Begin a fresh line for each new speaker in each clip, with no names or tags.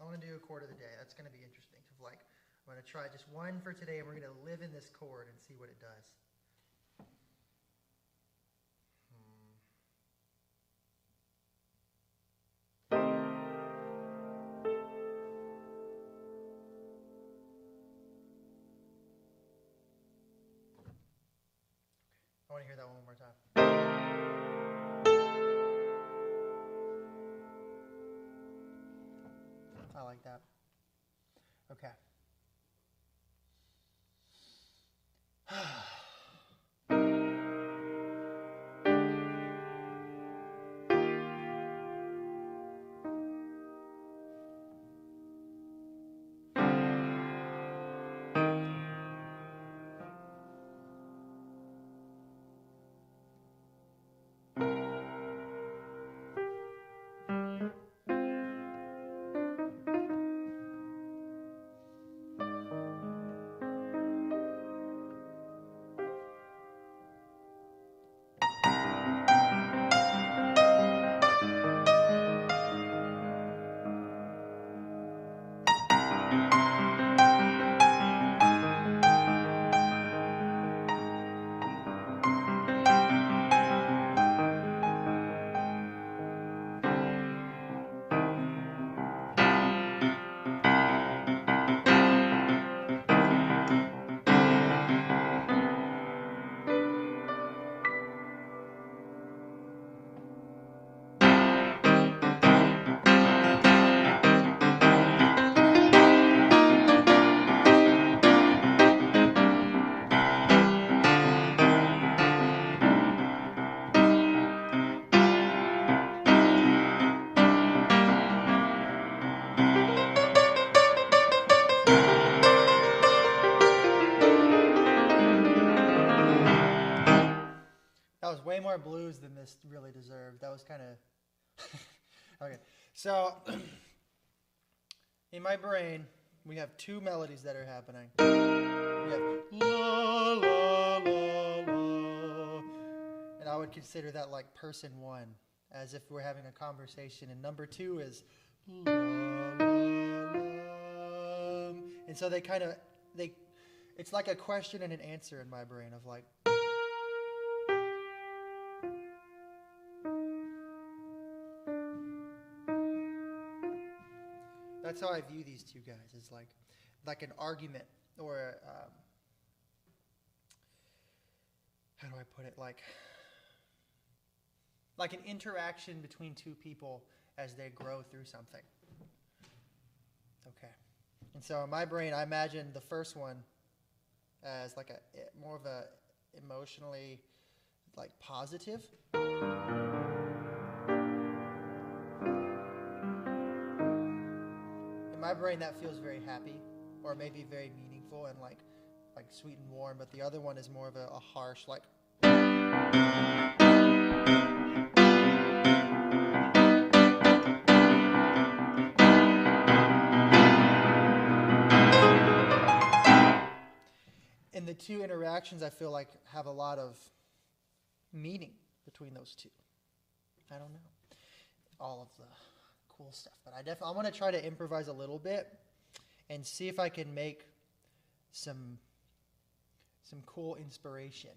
want to do a chord of the day. That's going to be interesting. Like, I'm going to try just one for today, and we're going to live in this chord and see what it does. I want to hear that one more time. I like that. Okay. That was way more blues than this really deserved. That was kind of... Okay, so in my brain, we have two melodies that are happening. We have la, la, la, la. And I would consider that like person one, as if we're having a conversation. And number two is la, la, la. And so it's like a question and an answer in my brain of like, that's how I view these two guys. It's like an argument, or how do I put it? Like an interaction between two people as they grow through something. Okay. And so in my brain, I imagine the first one as like more of a emotionally like positive. In my brain, that feels very happy, or maybe very meaningful and like sweet and warm. But the other one is more of a harsh, like. And the two interactions, I feel like, have a lot of meaning between those two. I don't know all of the cool stuff, but I want to try to improvise a little bit and see if I can make some cool inspiration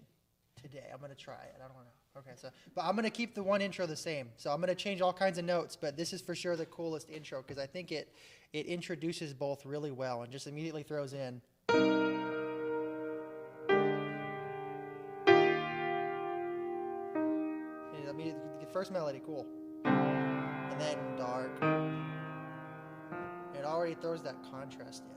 today. I'm going to try it. I don't know. Okay, but I'm going to keep the one intro the same. So I'm going to change all kinds of notes, but this is for sure the coolest intro because I think it introduces both really well and just immediately throws in. The first melody, cool. And then dark. It already throws that contrast in.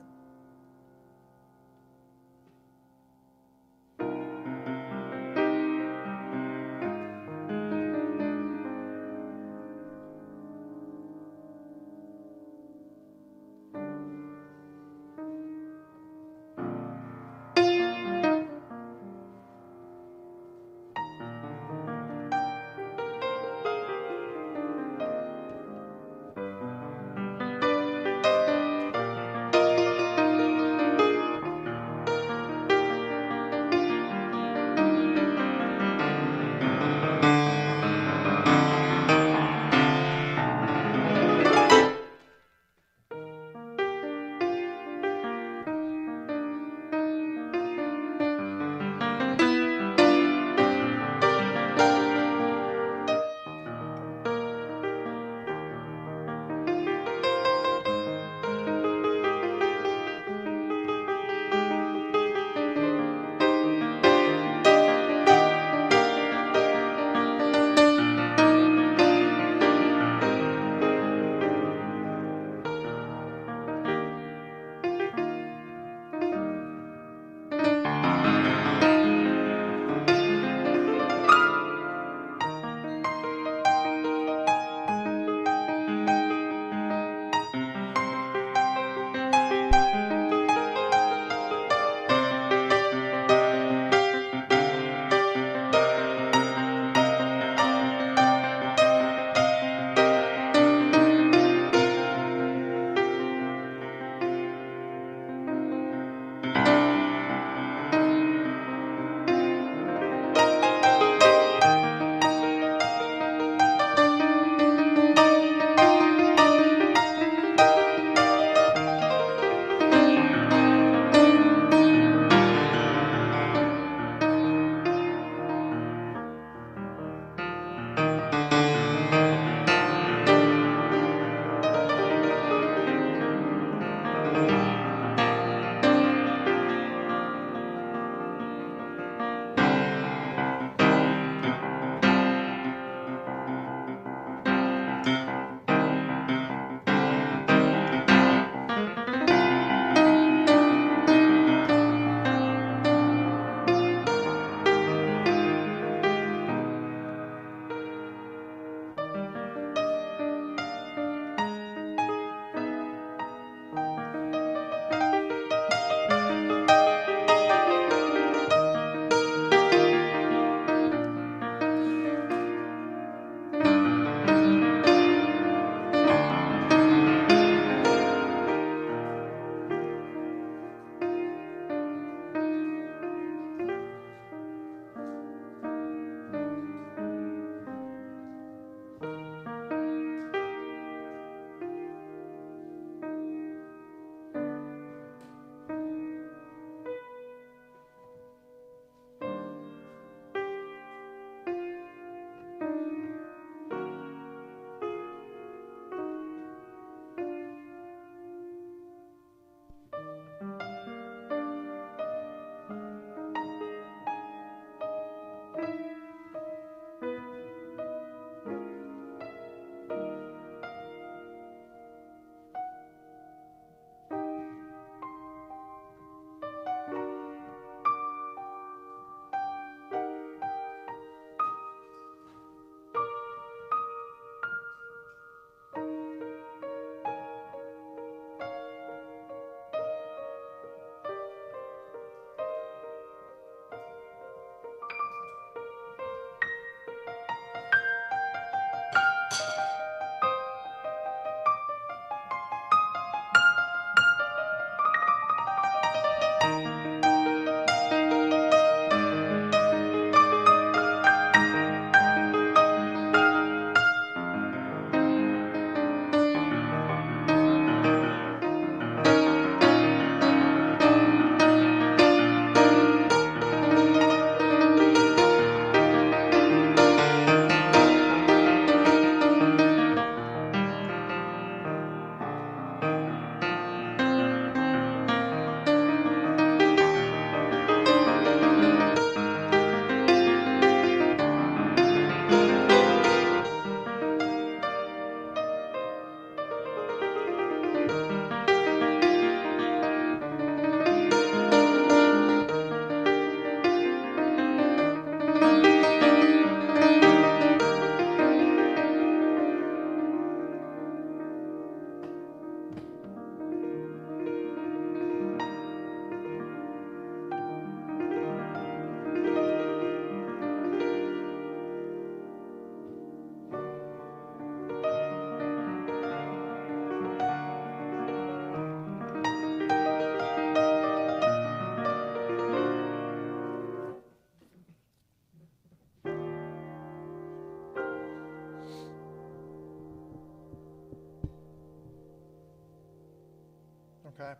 Okay.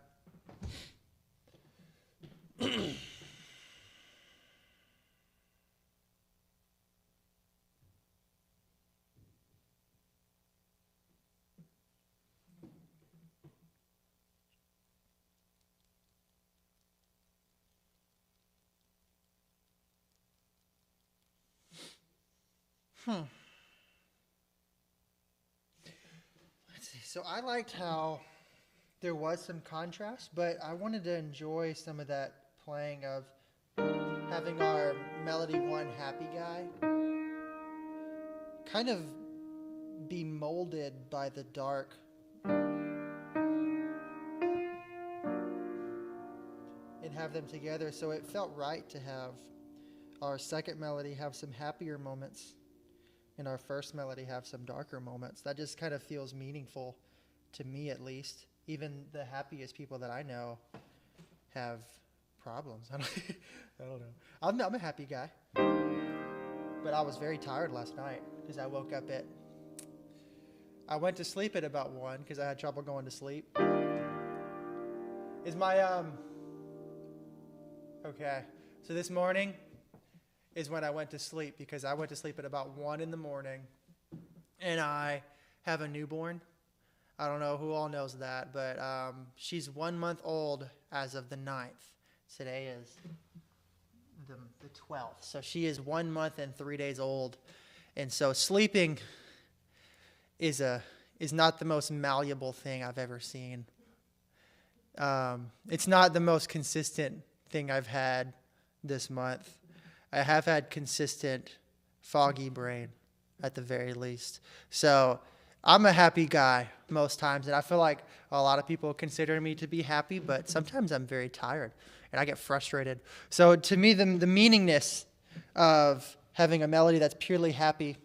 Let's see. So I liked how there was some contrast, but I wanted to enjoy some of that playing of having our melody one happy guy kind of be molded by the dark and have them together. So it felt right to have our second melody have some happier moments and our first melody have some darker moments. That just kind of feels meaningful to me, at least. Even the happiest people that I know have problems. I don't know. I'm a happy guy. But I was very tired last night because I woke up I went to sleep at about 1 because I had trouble going to sleep. Is my, okay. So this morning is when I went to sleep because I went to sleep at about 1 in the morning and I have a newborn. I don't know who all knows that, but she's 1 month old as of the 9th. Today is the 12th. So she is 1 month and 3 days old. And so sleeping is not the most malleable thing I've ever seen. It's not the most consistent thing I've had this month. I have had consistent foggy brain at the very least. So I'm a happy guy most times, and I feel like a lot of people consider me to be happy, but sometimes I'm very tired and I get frustrated. So to me, the meaningness of having a melody that's purely happy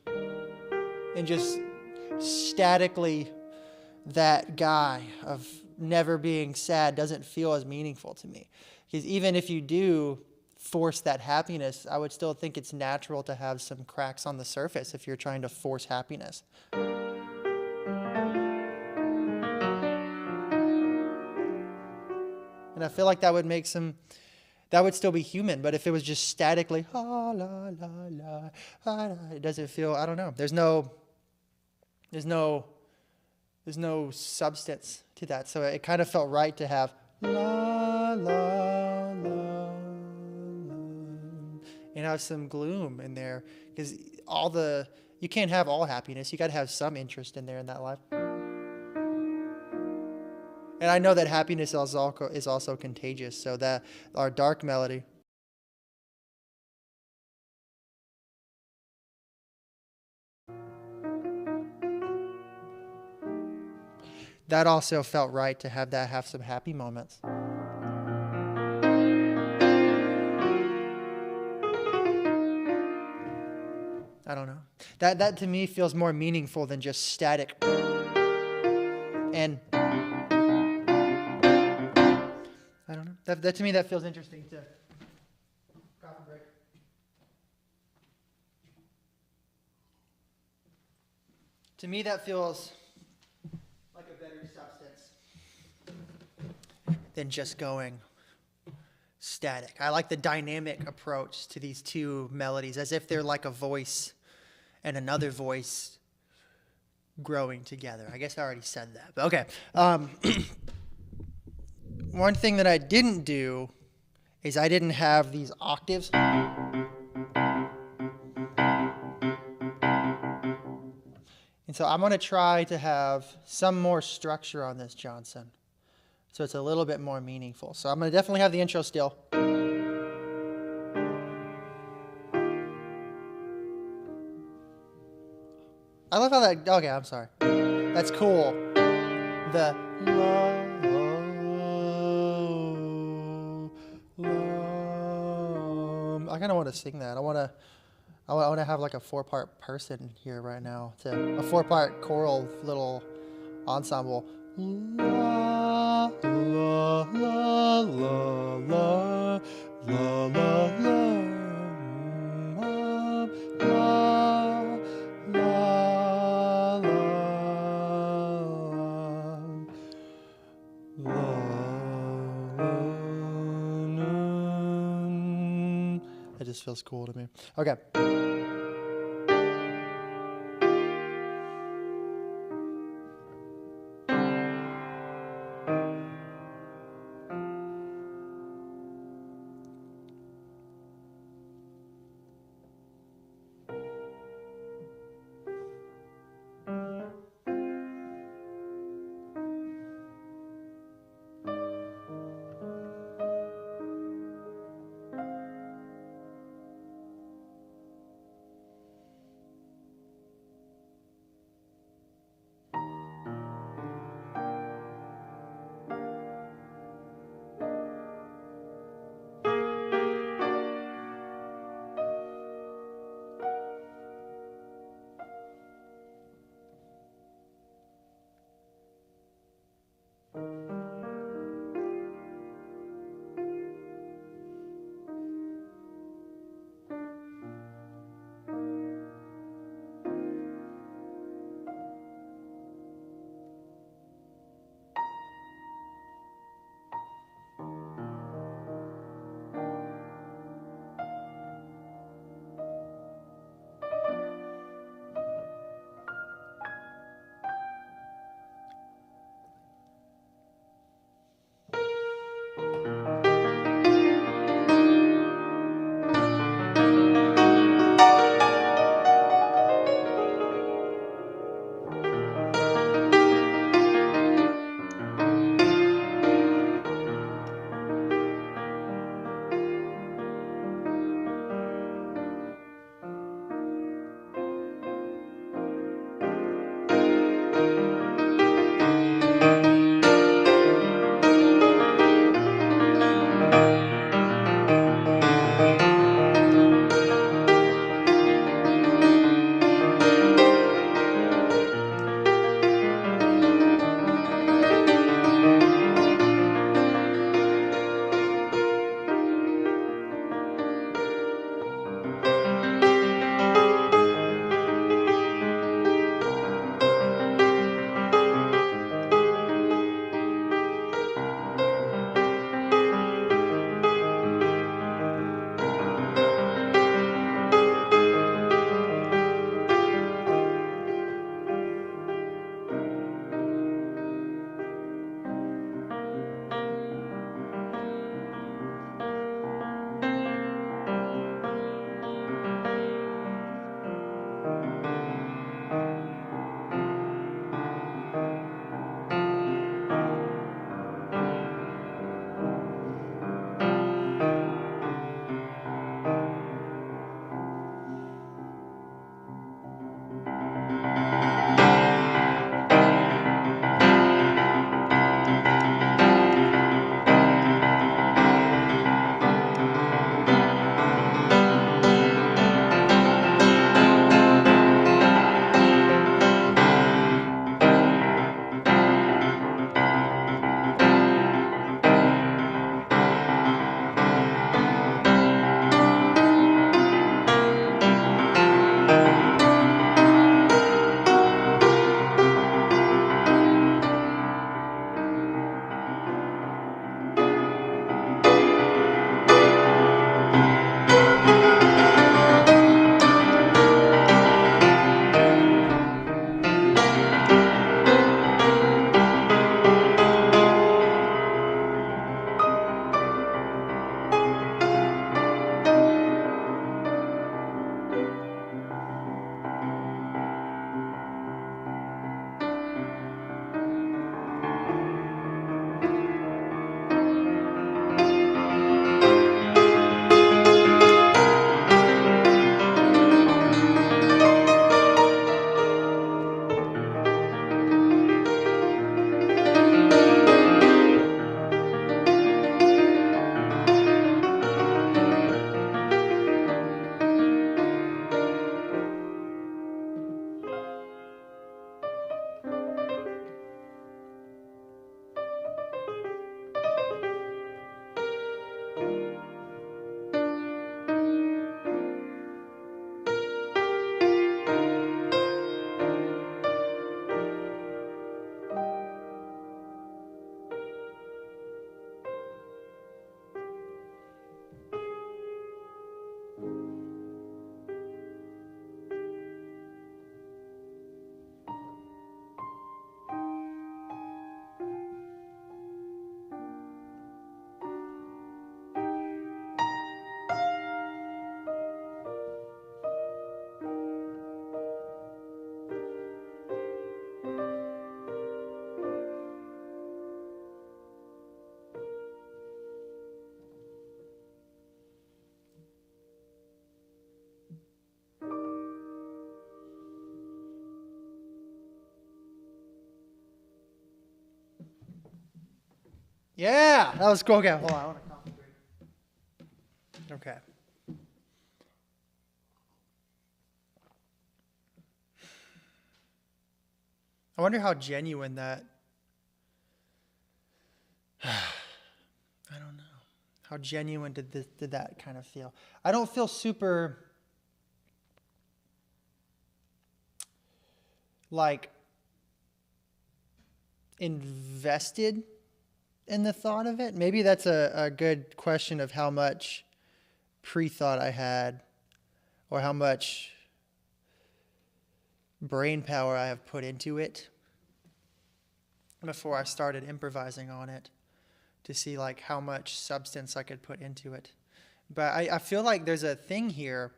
and just statically that guy of never being sad doesn't feel as meaningful to me. Because even if you do force that happiness, I would still think it's natural to have some cracks on the surface if you're trying to force happiness. And I feel like that would still be human. But if it was just statically, la, la, la, la, it doesn't feel, I don't know. There's no substance to that. So it kind of felt right to have la, la, la, la, and have some gloom in there. Because you can't have all happiness. You got to have some interest in there in that life. And I know that happiness is also contagious. So that our dark melody, that also felt right to have some happy moments. I don't know. That to me feels more meaningful than just static. And I don't know. That to me, that feels interesting to coffee break. To me, that feels like a better substance than just going static. I like the dynamic approach to these two melodies, as if they're like a voice and another voice growing together. I guess I already said that, but okay. One thing that I didn't do is I didn't have these octaves. And so I'm going to try to have some more structure on this, Johnson, so it's a little bit more meaningful. So I'm going to definitely have the intro still. I love how that, okay, I'm sorry. That's cool. The I kind of want to sing that. I want to have like a 4-part person here right now, a 4-part choral little ensemble. La la la la la la la la la la la. just feels cool to me. Okay. Yeah, that was cool. Okay, hold on. I want a coffee break. Okay. I wonder how genuine that. I don't know. How genuine did that kind of feel? I don't feel super like invested in the thought of it. Maybe that's a good question of how much pre-thought I had or how much brain power I have put into it before I started improvising on it to see like how much substance I could put into it. But I feel like there's a thing here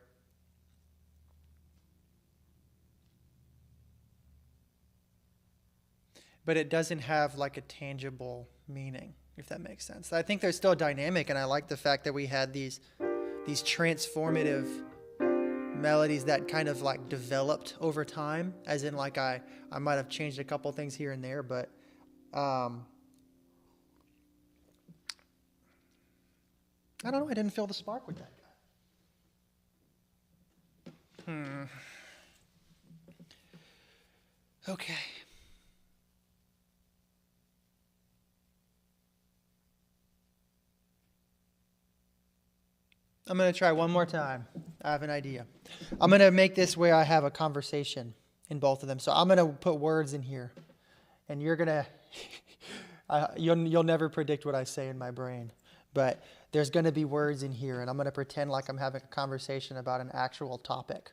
but it doesn't have like a tangible meaning, if that makes sense. I think there's still a dynamic, and I like the fact that we had these transformative melodies that kind of like developed over time, as in like I might have changed a couple things here and there, but I don't know, I didn't feel the spark with that guy. Okay. I'm going to try one more time. I have an idea. I'm going to make this where I have a conversation in both of them. So I'm going to put words in here. And you're going to, you'll never predict what I say in my brain. But there's going to be words in here. And I'm going to pretend like I'm having a conversation about an actual topic.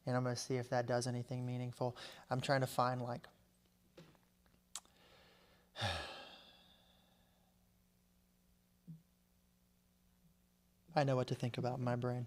And I'm going to see if that does anything meaningful. I'm trying to find like... I know what to think about in my brain.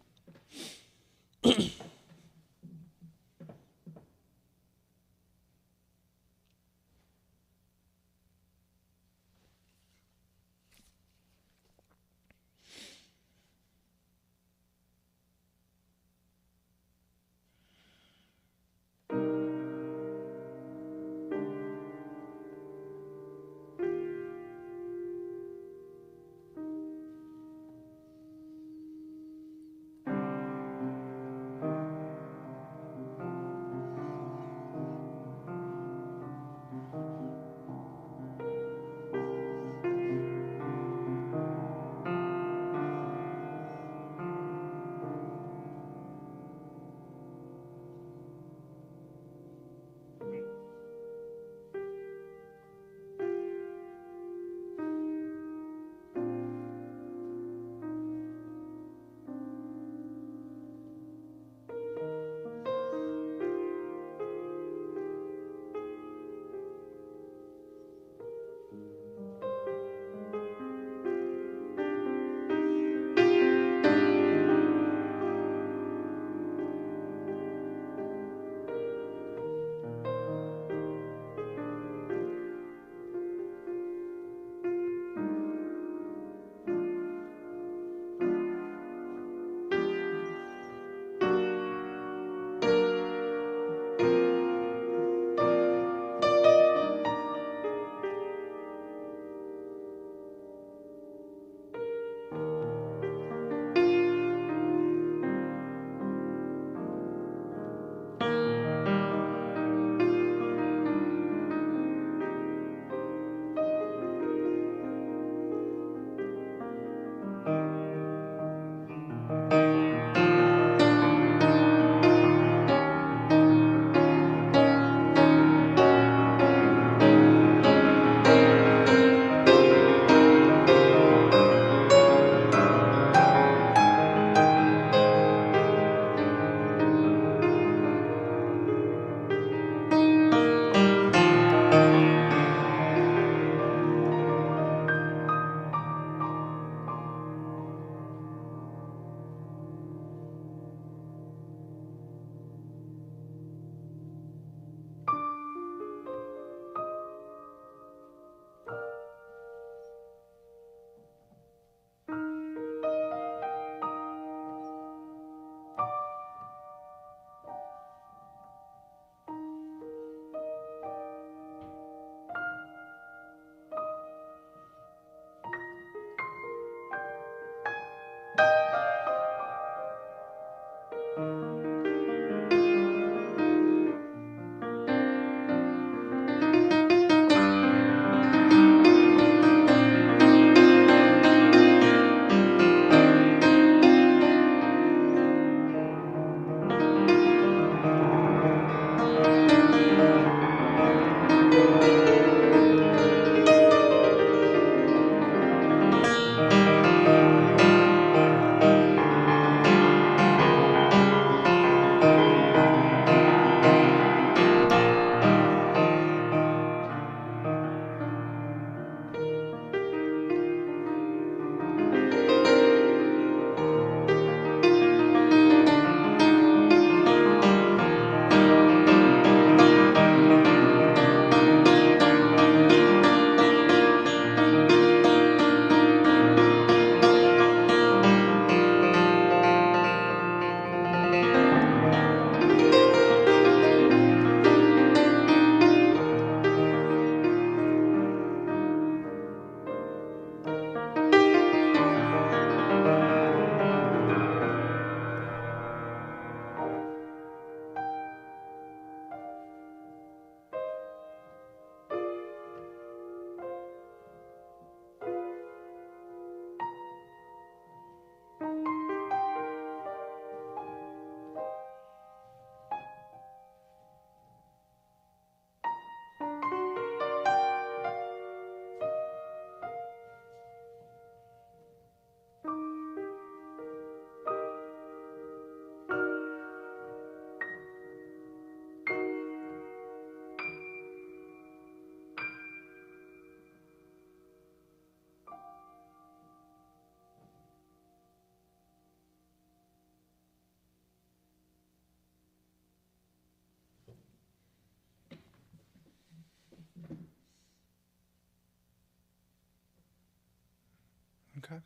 Okay.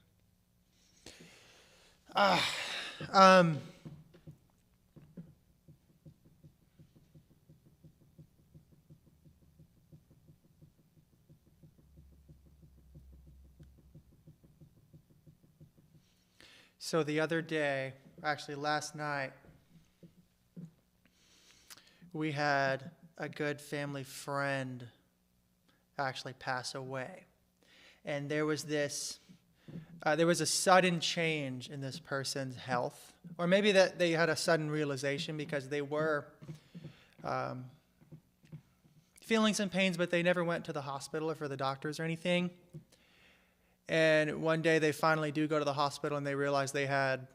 Um, so the other day, actually last night, we had a good family friend actually pass away. And there was a sudden change in this person's health. Or maybe that they had a sudden realization because they were feeling some pains, but they never went to the hospital or for the doctors or anything. And one day they finally do go to the hospital and they realize they had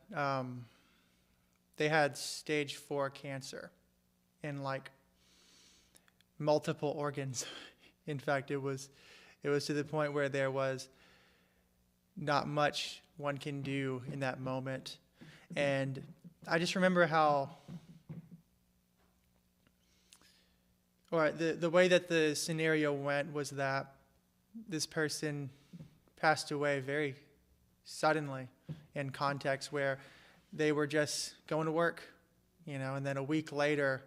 stage 4 cancer in like multiple organs. In fact, it was to the point where there was not much one can do in that moment. And I just remember the way that the scenario went was that this person passed away very suddenly in context where they were just going to work, and then a week later,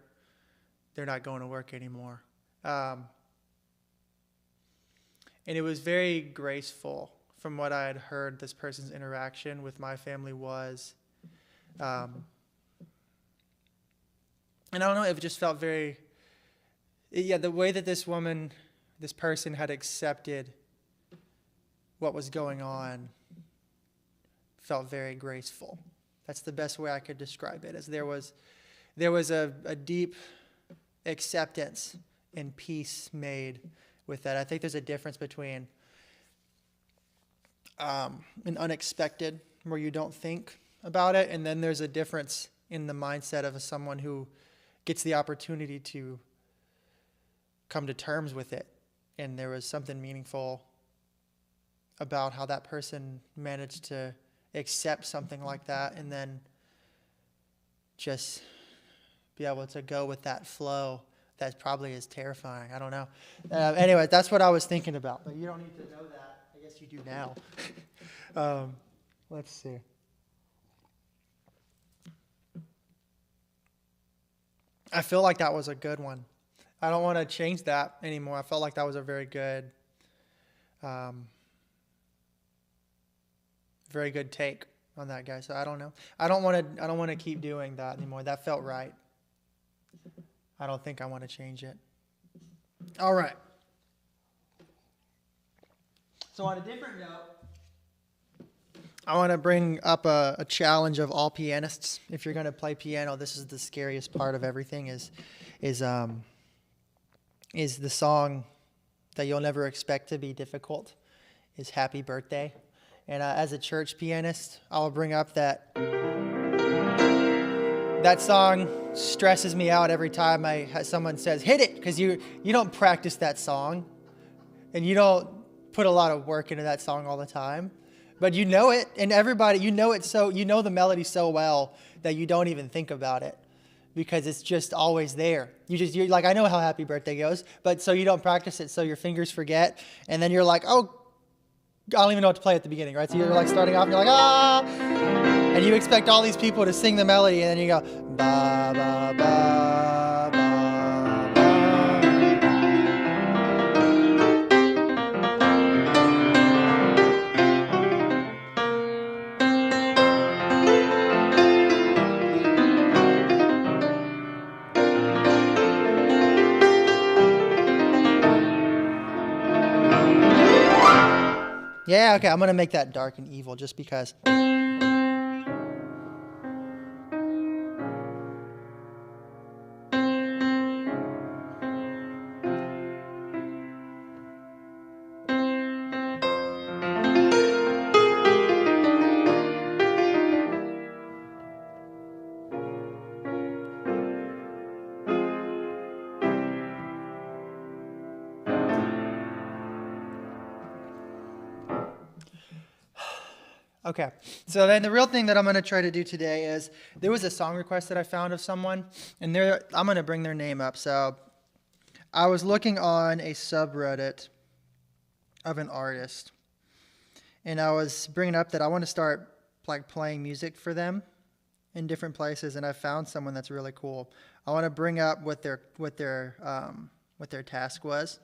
they're not going to work anymore. And it was very graceful from what I had heard this person's interaction with my family was. And I don't know, it just felt the way that this person had accepted what was going on felt very graceful. That's the best way I could describe it, as there was a deep acceptance and peace made with that. I think there's a difference between an unexpected, where you don't think about it, and then there's a difference in the mindset of someone who gets the opportunity to come to terms with it. And there was something meaningful about how that person managed to accept something like that and then just be able to go with that flow. That probably is terrifying. I don't know. Anyway, that's what I was thinking about. But you don't need to know that. I guess you do now. Let's see. I feel like that was a good one. I don't want to change that anymore. I felt like that was a very good take on that guy. So I don't know. I don't want to keep doing that anymore. That felt right. I don't think I want to change it. All right. So on a different note, I want to bring up a challenge of all pianists. If you're going to play piano, this is the scariest part of everything. Is the song that you'll never expect to be difficult is "Happy Birthday," and as a church pianist, I'll bring up that song stresses me out every time someone says hit it, because you don't practice that song, and you don't put a lot of work into that song all the time, but you know it, and everybody it, so you know the melody so well that you don't even think about it because it's just always there. You're like, I know how Happy Birthday goes, but so you don't practice it, so your fingers forget, and then you're like, oh, I don't even know what to play at the beginning, right? So you're like starting off, and you're like, ah, and you expect all these people to sing the melody, and then you go, ba, ba, ba, ba, ba. Yeah, okay, I'm going to make that dark and evil just because. Okay, so then the real thing that I'm going to try to do today is, there was a song request that I found of someone, and I'm going to bring their name up. So I was looking on a subreddit of an artist, and I was bringing up that I want to start like playing music for them in different places, and I found someone that's really cool. I want to bring up what their task was.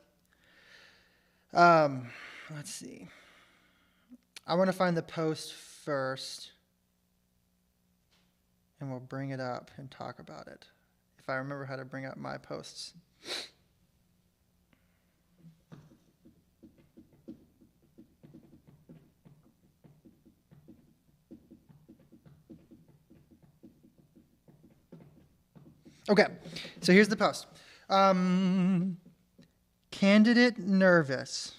Let's see. I want to find the post first, and we'll bring it up and talk about it. If I remember how to bring up my posts. Okay, so here's the post. Candidate Nervous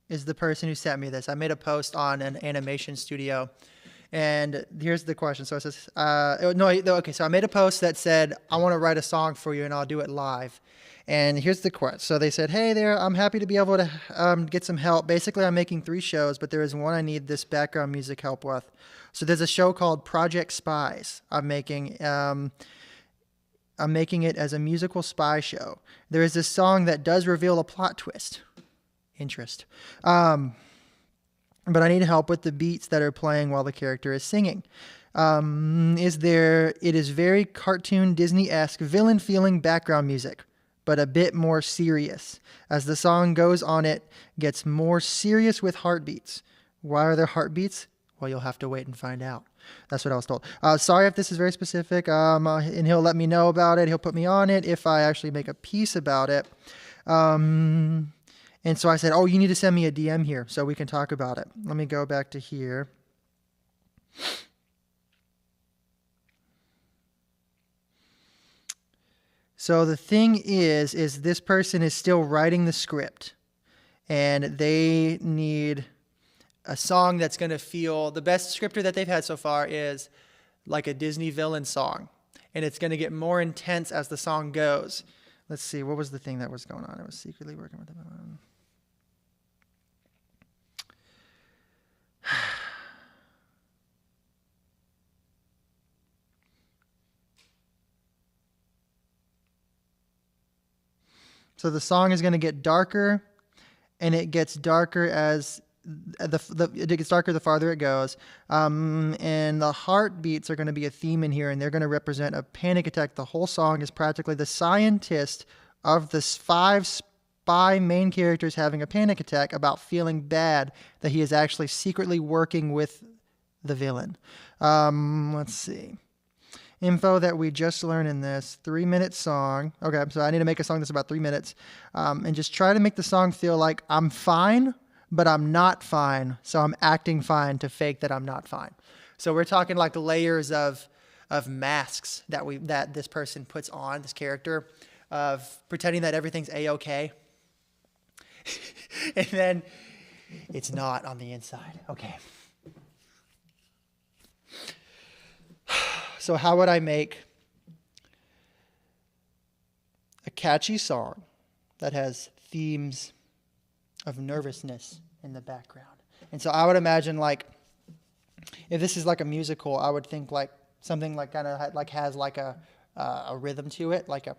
is the person who sent me this. I made a post on an animation studio, and here's the question. So it says, so I made a post that said, I want to write a song for you, and I'll do it live. And here's the question. So they said, hey there, I'm happy to be able to get some help. Basically, I'm making 3 shows, but there is one I need this background music help with. So there's a show called Project Spies I'm making. I'm making it as a musical spy show. There is this song that does reveal a plot twist. Interest. But I need help with the beats that are playing while the character is singing. It is very cartoon Disney-esque villain feeling background music, but a bit more serious. As the song goes on, it gets more serious with heartbeats. Why are there heartbeats? Well, you'll have to wait and find out. That's what I was told. Sorry if this is very specific, and he'll let me know about it. He'll put me on it if I actually make a piece about it. And so I said, oh, you need to send me a DM here so we can talk about it. Let me go back to here. So the thing is this person is still writing the script, and they need a song that's going to feel, the best scripter that they've had so far is like a Disney villain song. And it's going to get more intense as the song goes. Let's see, what was the thing that was going on? I was secretly working with them. So the song is going to get darker, and it gets darker as it gets darker the farther it goes, and the heartbeats are going to be a theme in here, and they're going to represent a panic attack. The whole song is practically the scientist of the 5 spy main characters having a panic attack about feeling bad that he is actually secretly working with the villain. Let's see. Info that we just learned in this 3-minute song. Okay, so I need to make a song that's about 3 minutes, and just try to make the song feel like I'm fine, but I'm not fine, so I'm acting fine to fake that I'm not fine. So we're talking like layers of masks that this person puts on, this character, of pretending that everything's A-okay. And then it's not on the inside. Okay. So how would I make a catchy song that has themes of nervousness in the background? And so I would imagine, like, if this is like a musical, I would think like something like kind of like has like a rhythm to it, like a.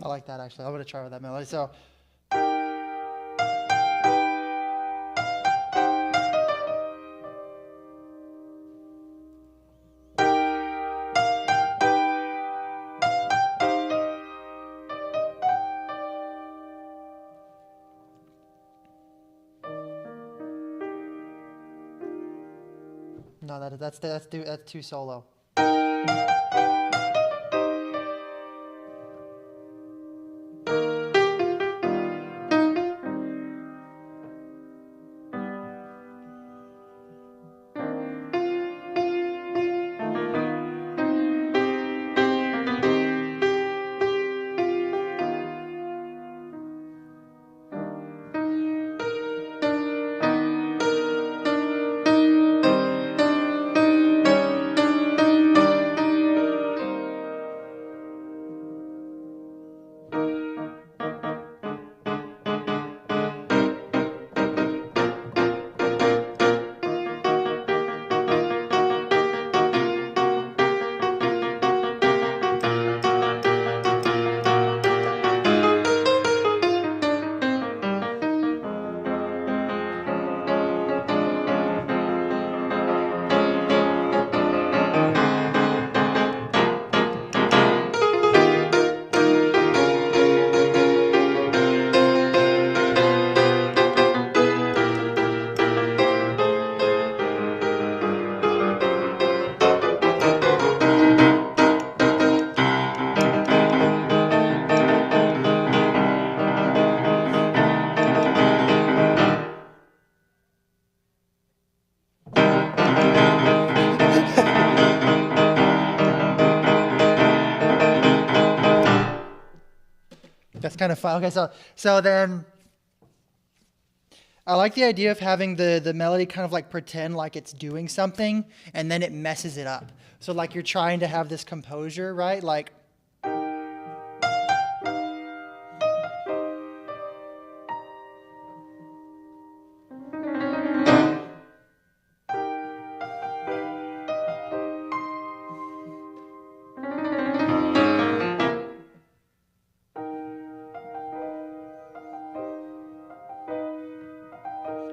I like that actually. I'm gonna try with that melody. So. No, that's too solo. That's kind of fun. Okay, so then I like the idea of having the melody kind of like pretend like it's doing something, and then it messes it up. So like you're trying to have this composure, right? Like.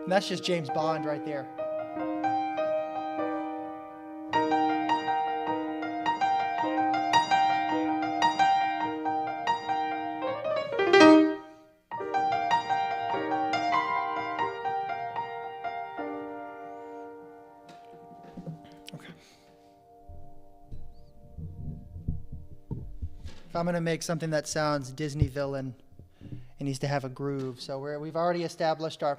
And that's just James Bond right there. Okay. If I'm going to make something that sounds Disney villain, it needs to have a groove. So we've already established our.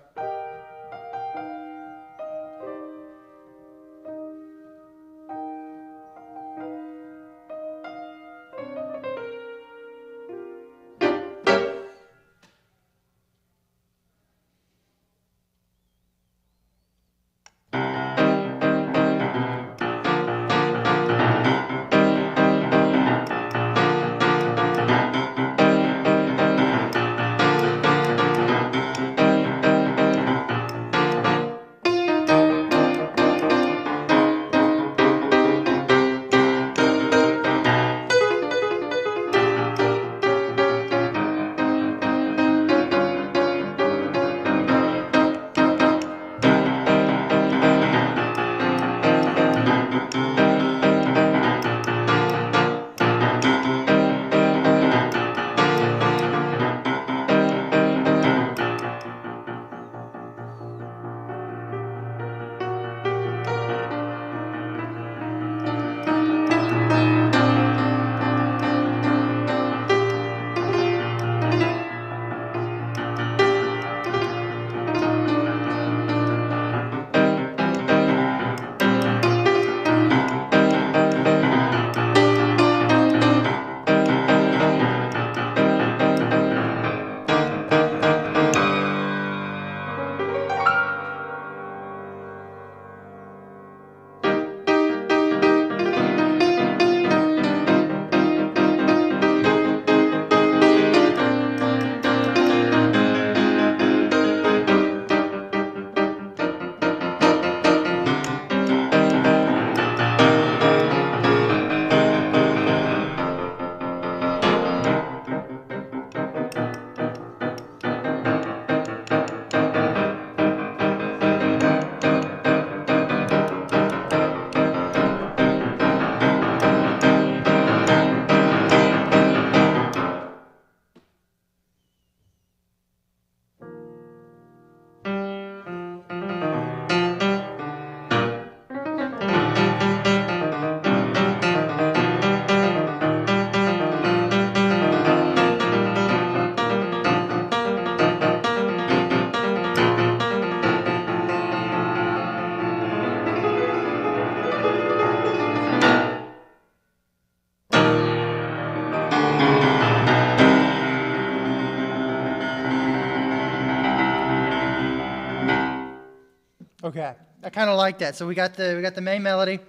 Okay, I kind of like that. So we got the main melody.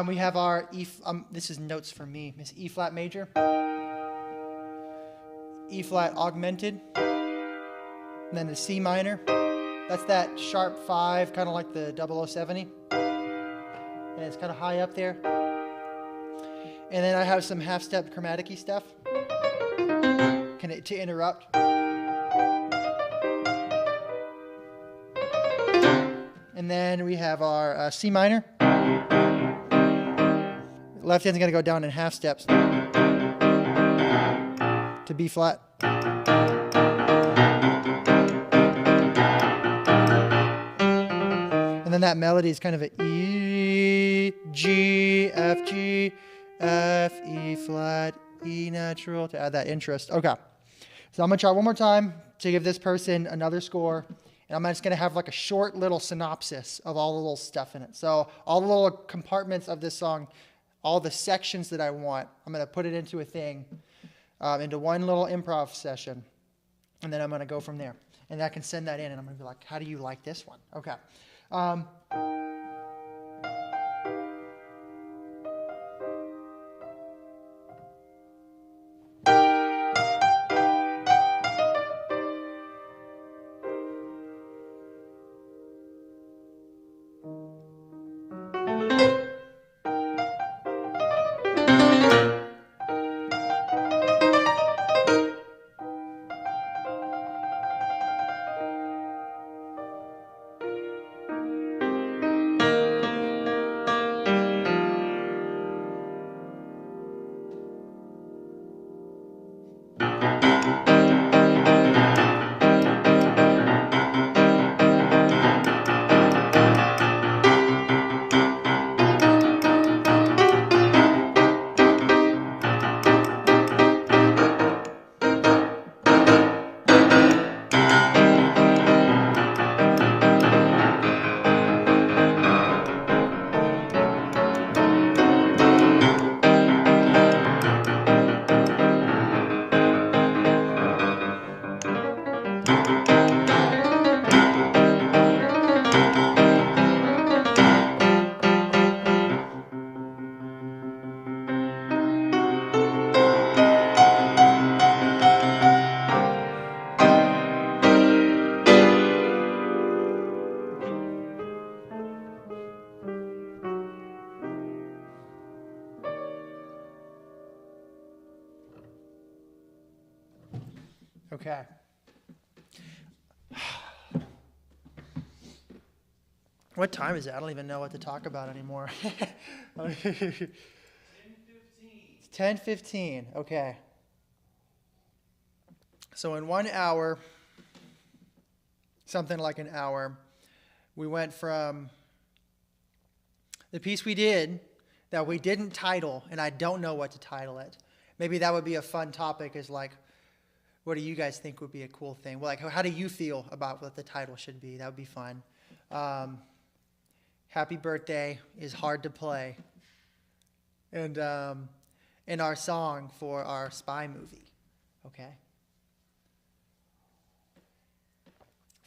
We have our this is notes for me. It's E flat major, E flat augmented, and then the C minor. That's that sharp 5, kind of like the 0070, and it's kind of high up there. And then I have some half-step chromatic-y stuff to interrupt. And then we have our C minor. Left hand's going to go down in half steps to B flat. And then that melody is kind of a E, G, F, G, F, E flat, E natural to add that interest. Okay. So I'm going to try one more time to give this person another score. And I'm just going to have like a short little synopsis of all the little stuff in it. So all the little compartments of this song, all the sections that I want, I'm going to put it into a thing, into one little improv session. And then I'm going to go from there. And I can send that in, and I'm going to be like, how do you like this one? Okay. Okay. What time is it? I don't even know what to talk about anymore.
10:15.
It's 10:15. Okay. So in 1 hour, something like an hour, we went from the piece we did that we didn't title, and I don't know what to title it. Maybe that would be a fun topic, is like, what do you guys think would be a cool thing? Well, like, how do you feel about what the title should be? That would be fun. Happy Birthday is hard to play. And in our song for our spy movie. Okay?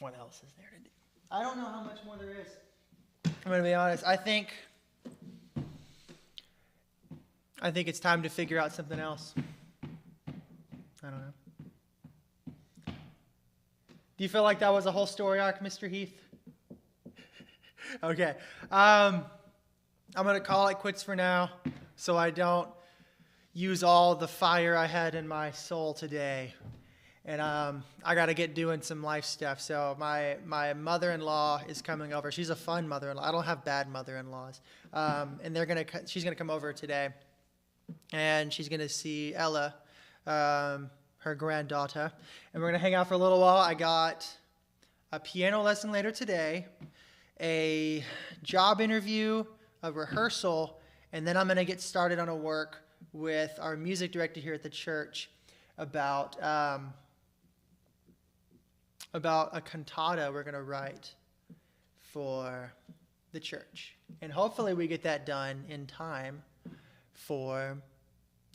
What else is there to do? I don't know how much more there is. I'm going to be honest. I think it's time to figure out something else. I don't know. Do you feel like that was a whole story arc, Mr. Heath? Okay. I'm going to call it quits for now, so I don't use all the fire I had in my soul today. And I got to get doing some life stuff. So my mother-in-law is coming over. She's a fun mother-in-law. I don't have bad mother-in-laws. And she's going to come over today. And she's going to see Ella, her granddaughter. And we're going to hang out for a little while. I got a piano lesson later today, a job interview, a rehearsal, and then I'm going to get started on a work with our music director here at the church about a cantata we're going to write for the church. And hopefully we get that done in time for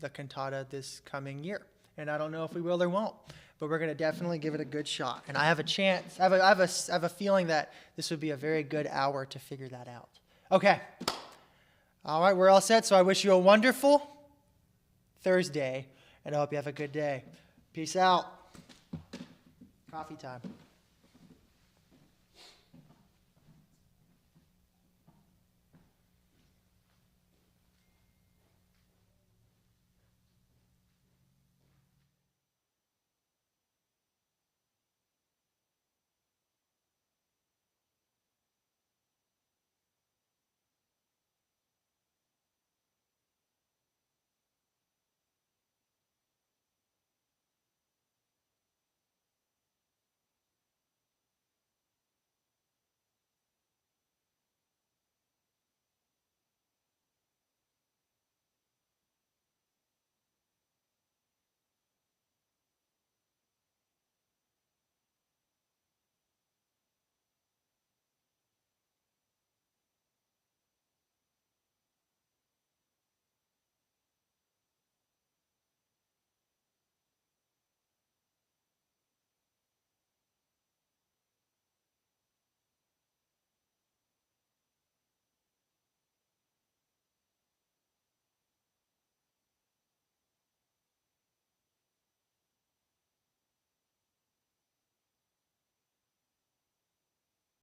the cantata this coming year. and I don't know if we will or won't. But we're going to definitely give it a good shot. And I have a chance. I have a feeling that this would be a very good hour to figure that out. Okay. All right, we're all set. So I wish you a wonderful Thursday, and I hope you have a good day. Peace out. Coffee time.